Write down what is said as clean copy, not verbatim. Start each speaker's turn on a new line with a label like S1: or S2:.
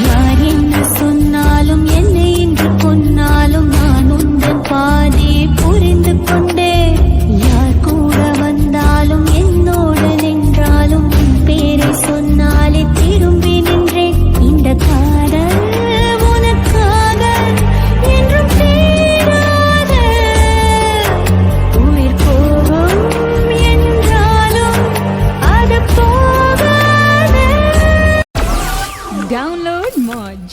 S1: யார் என்ன சொன்னாலும் என்னை இன்று கொன்னாலும் நான் உந்தன் பாதையை புரிந்து கொண்டே. யார் கூட வந்தாலும் என்னோடு நின்றாலும் உன் பேரை சொன்னாலே திரும்பி நின்றேன். இந்த காதல் உனக்காக என்றும் தீராத உயிர் போகும் என்றாலும் அது போகாத.
S2: Download Moj.